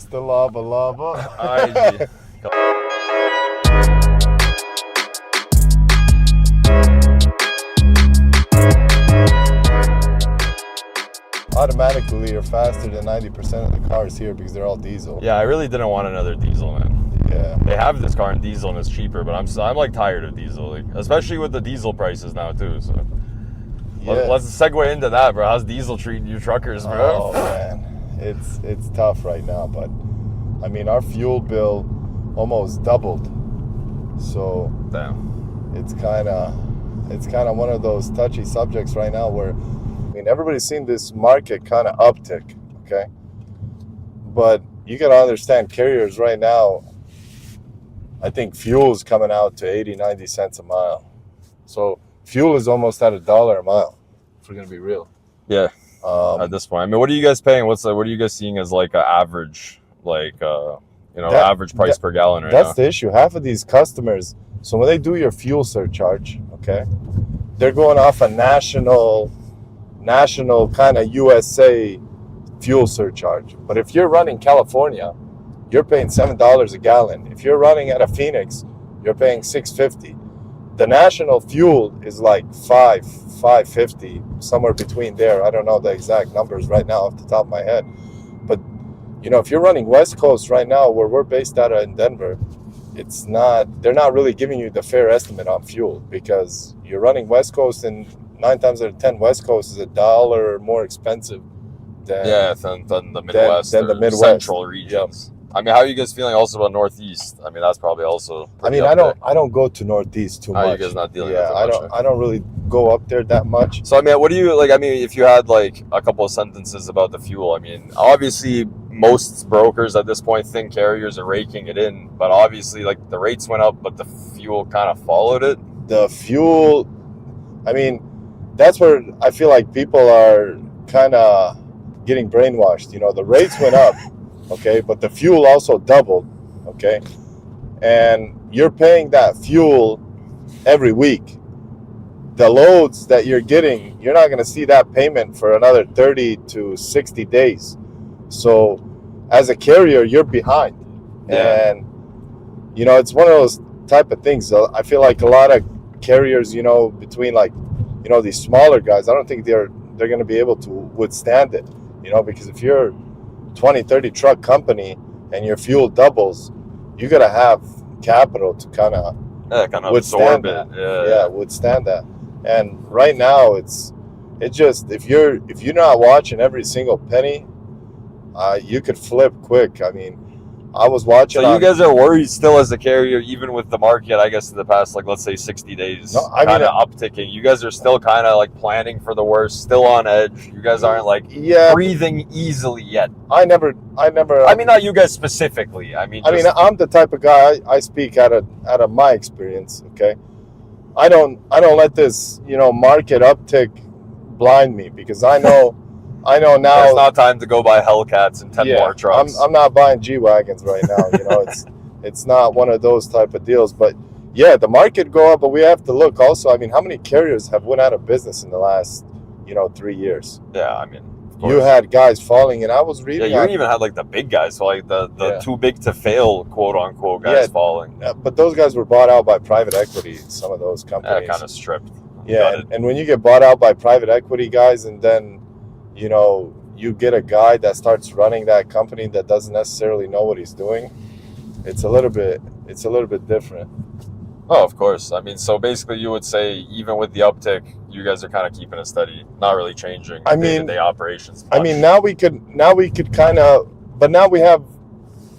Mr. Lava Lava. IG. Automatically, you're faster than 90% of the cars here because they're all diesel. Yeah, I really didn't want another diesel, man. Yeah. They have this car in diesel and it's cheaper, but I'm like tired of diesel, like, especially with the diesel prices now too. So Yeah. let's segue into that, bro. How's diesel treating you truckers, bro? Oh man, it's tough right now, but I mean our fuel bill almost doubled, so Damn. it's kind of one of those touchy subjects right now where I mean everybody's seen this market kind of uptick, okay, but you gotta understand carriers right now. I think fuel is coming out to 80-90 cents a mile, so fuel is almost at $1 a mile. If we're gonna be real. Yeah. At this point, I mean, what are you guys paying? What are you guys seeing as like an average, like average price per gallon right now? That's the issue. Half of these customers, so when they do your fuel surcharge, okay, they're going off a national kind of USA fuel surcharge. But if you're running California, you're paying $7 a gallon. If you're running out of Phoenix, you're paying $6.50. The national fuel is like $5.50, somewhere between there. I don't know the exact numbers right now off the top of my head. But, you know, if you're running West Coast right now, where we're based out of in Denver, they're not really giving you the fair estimate on fuel because you're running West Coast and 9 times out of 10, West Coast is $1 more expensive than the Midwest than or the Midwest. Central regions. Yep. I mean, how are you guys feeling also about Northeast? I mean, that's probably also. I mean, I don't go to Northeast too much. You guys not dealing with it much? I don't really go up there that much. So I mean, what do you like? I mean, if you had like a couple of sentences about the fuel, I mean, obviously most brokers at this point think carriers are raking it in, but obviously like the rates went up, but the fuel kind of followed it. The fuel, I mean, that's where I feel like people are kind of getting brainwashed. You know, the rates went up. Okay, but the fuel also doubled, okay? And you're paying that fuel every week. The loads that you're getting, you're not going to see that payment for another 30 to 60 days. So as a carrier, you're behind. Yeah. And, you know, it's one of those type of things. I feel like a lot of carriers, you know, between like, you know, these smaller guys, I don't think they're going to be able to withstand it, you know, because if you're 20-30 truck company and your fuel doubles, you gotta have capital to kind of withstand that. Withstand that. And right now it's just if you're not watching every single penny, you could flip quick. I mean, I was watching. So you guys are worried still as a carrier, even with the market, I guess, in the past, like, let's say 60 days, kind of upticking. You guys are still kind of like planning for the worst, still on edge. You guys aren't like breathing easily yet. I never. I mean, not you guys specifically. I mean, I'm the type of guy. I speak out of my experience. Okay, I don't let this, you know, market uptick blind me because I know now. It's not time to go buy Hellcats and 10 more trucks. I'm not buying G-Wagons right now. You know, it's not one of those type of deals. But yeah, the market go up, but we have to look also. I mean, how many carriers have went out of business in the last, 3 years? Yeah, I mean, you had guys falling, and I was reading. Yeah, you even had like the big guys, so like the too big to fail, quote unquote, guys falling. Yeah, but those guys were bought out by private equity. Some of those companies. Yeah, kind of stripped. Yeah, and when you get bought out by private equity guys, and then you get a guy that starts running that company that doesn't necessarily know what he's doing, it's a little bit different. Oh, of course. I mean, so basically you would say even with the uptick, you guys are kind of keeping it steady, not really changing day-to-day operations much. I mean, now we could kind of, but now we have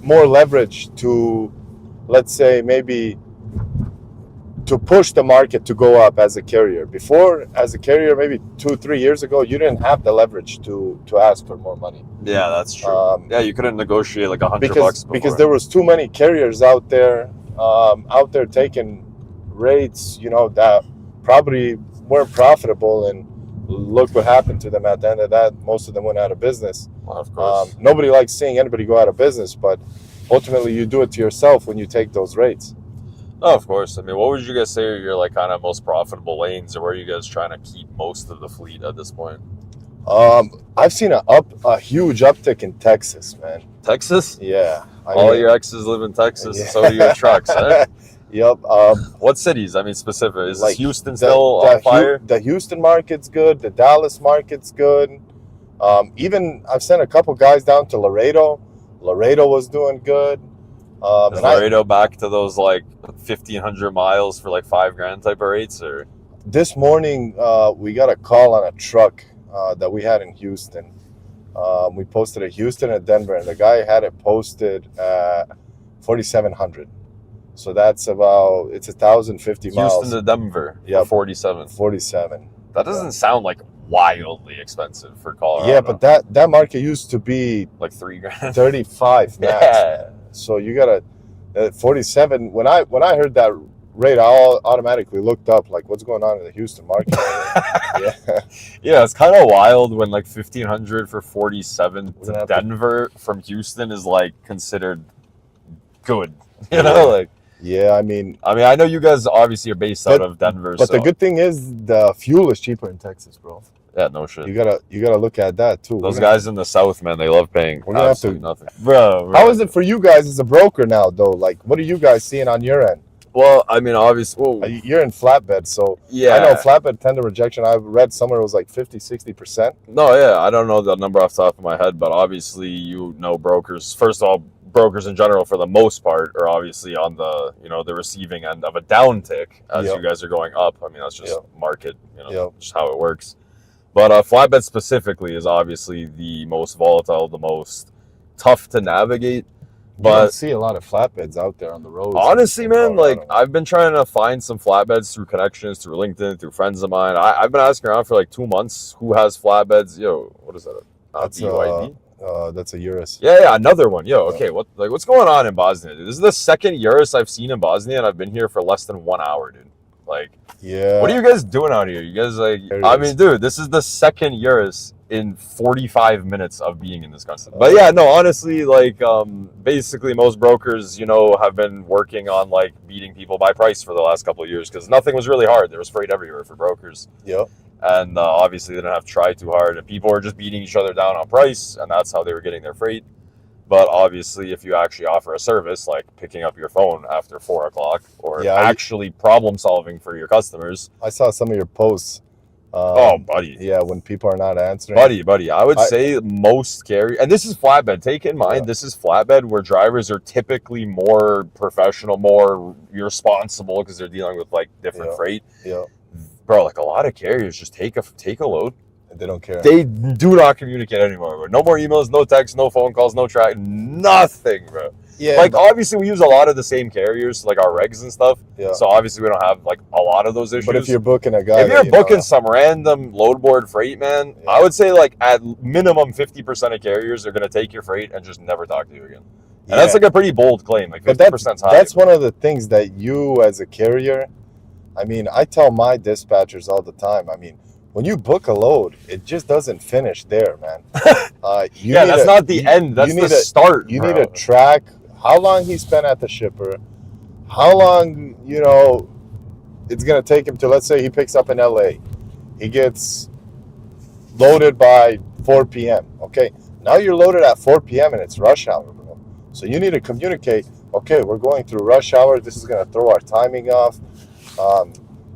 more leverage to, let's say, maybe to push the market to go up as a carrier. Before, as a carrier, maybe 2-3 years ago, you didn't have the leverage to ask for more money. Yeah, that's true. You couldn't negotiate like $100 before. Because there was too many carriers out there taking rates, that probably weren't profitable, and look what happened to them at the end of that. Most of them went out of business. Well, of course. Nobody likes seeing anybody go out of business, but ultimately you do it to yourself when you take those rates. Oh, of course. I mean, what would you guys say are your like kind of most profitable lanes, or where are you guys trying to keep most of the fleet at this point? I've seen a huge uptick in Texas, man. Texas? Yeah. All your exes live in Texas, Yeah. so do your trucks, eh? Yep. What cities? I mean, specific. Is Like Houston still on fire? The Houston market's good. The Dallas market's good. Even I've sent a couple guys down to Laredo. Laredo was doing good. Is Laredo back to those like 1,500 miles for like $5,000 type of rates, or? This morning we got a call on a truck that we had in Houston. We posted at Houston and Denver, and the guy had it posted at 4,700. So that's about, it's 1,050 miles. Houston to Denver, yeah, 47. 47. That doesn't sound like wildly expensive for Colorado. Yeah, but that market used to be like $3,000, 35 max. Yeah. So you got 47. When I heard that rate, I automatically looked up like what's going on in the Houston market. Yeah, it's kind of wild when like 1,500 for 47 Wasn't to that Denver from Houston is like considered good. You know, like. Yeah, I mean, I know you guys obviously are based out of Denver, but so. the good thing is the fuel is cheaper in Texas, bro. Yeah, no shit. You gotta look at that too. Those guys in the South, man, they love paying We're gonna have to, nothing. Bro, how is it for you guys as a broker now, though? Like, what are you guys seeing on your end? Well, I mean, obviously, You're in flatbed, so yeah. I know flatbed tender rejection. I've read somewhere it was like 50-60%. No, yeah, I don't know the number off the top of my head, but obviously, you know, brokers. First of all, brokers in general, for the most part, are obviously on the the receiving end of a downtick as you guys are going up. I mean, that's just market, just how it works. But flatbed specifically is obviously the most volatile, the most tough to navigate. But you don't see a lot of flatbeds out there on the road. Honestly, man, like I've been trying to find some flatbeds through connections, through LinkedIn, through friends of mine. I've been asking around for like 2 months who has flatbeds. What is that? That's BYD? That's a Urus. Yeah, another one. Okay, what's going on in Bosnia, dude? This is the second Urus I've seen in Bosnia, and I've been here for less than 1 hour, dude. Like, yeah. What are you guys doing out here? You guys like? I mean, dude, this is the second Urus in 45 minutes of being in this country. But yeah, no, honestly, like, basically most brokers, have been working on like beating people by price for the last couple of years because nothing was really hard. There was freight everywhere for brokers. Yep. And obviously they didn't have to try too hard, and people were just beating each other down on price, and that's how they were getting their freight. But obviously, if you actually offer a service like picking up your phone after 4 o'clock or actually problem solving for your customers. I saw some of your posts. Oh, buddy. Yeah, when people are not answering. Buddy. I would say most carry, and this is flatbed. Take in mind, this is flatbed where drivers are typically more professional, more responsible because they're dealing with like different freight. Yeah. Bro, like a lot of carriers just take a load. They don't care. They do not communicate anymore, bro. No more emails, no texts, no phone calls, no track, nothing, bro. Yeah. Like, obviously, we use a lot of the same carriers, like our regs and stuff. Yeah. So, obviously, we don't have, like, a lot of those issues. But if you're booking a guy... If you're booking some random load board freight, man, I would say, like, at minimum 50% of carriers are going to take your freight and just never talk to you again. And that's, like, a pretty bold claim. Like, 50% high. That's one of the things that you, as a carrier... I mean, I tell my dispatchers all the time, I mean, when you book a load, it just doesn't finish there, man. That's not the end. That's the start. You need to track how long he spent at the shipper, how long, it's going to take him to, let's say he picks up in LA. He gets loaded by 4 p.m. Okay, now you're loaded at 4 p.m. and it's rush hour, bro. So you need to communicate, okay, we're going through rush hour. This is going to throw our timing off.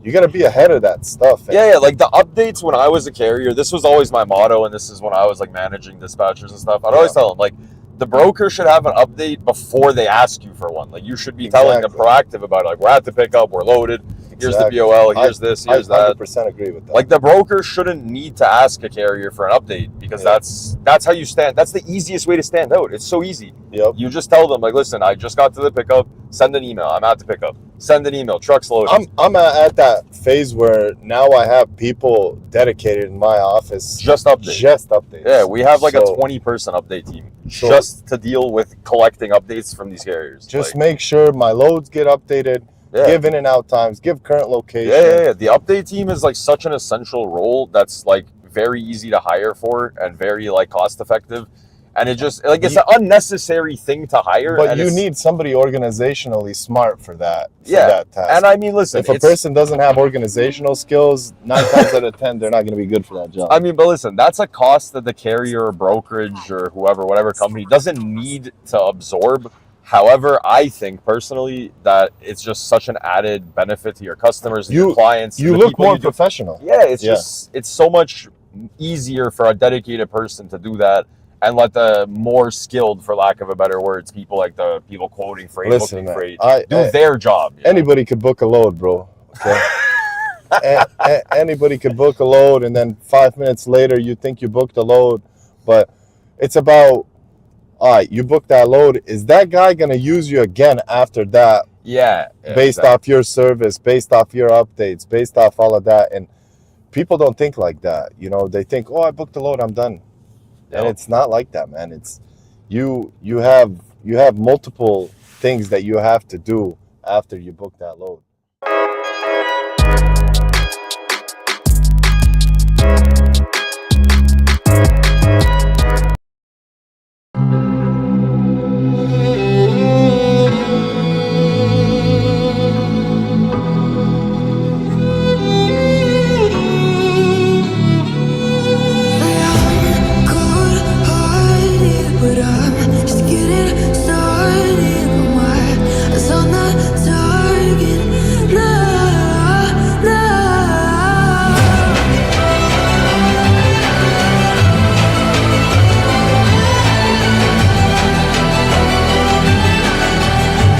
You got to be ahead of that stuff. Yeah, like the updates when I was a carrier, this was always my motto, and this is when I was like managing dispatchers and stuff. I'd always tell them, like, the broker should have an update before they ask you for one. Like, you should be telling them proactive about it. Like, we're at the pickup, we're loaded. Here's the BOL, here's this, here's that. I 100% agree with that. Like, the broker shouldn't need to ask a carrier for an update because that's how you stand. That's the easiest way to stand out. It's so easy. Yep. You just tell them, like, listen, I just got to the pickup. Send an email. I'm at the pickup. Send an email. Truck's loaded. I'm at that phase where now I have people dedicated in my office. Just updates. Yeah, we have like a 20-person update team just to deal with collecting updates from these carriers. Just make sure my loads get updated. Yeah. Give in and out times. Give current location. Yeah. The update team is like such an essential role that's like very easy to hire for and very like cost effective. And it just, like, it's an unnecessary thing to hire. But and you it's- need somebody organizationally smart for that. Yeah. That task. And I mean, listen, if a person doesn't have organizational skills, 9 times out of 10, they're not going to be good for that job. I mean, but listen, that's a cost that the carrier or brokerage or whoever, whatever company doesn't need to absorb. However, I think personally that it's just such an added benefit to your customers and your clients. You the look people more you do. professional. Yeah, it's so much easier for a dedicated person to do that and let the more skilled, for lack of a better words, people like the people quoting freight, booking freight, do their job. Anybody could book a load, bro. Okay. Anybody could book a load, and then 5 minutes later you think you booked a load, but it's about, all right, you booked that load. Is that guy going to use you again after that? Yeah. Based off your service, based off your updates, based off all of that. And people don't think like that. You know, they think, oh, I booked a load, I'm done. And it's not like that, man. It's you have multiple things that you have to do after you book that load.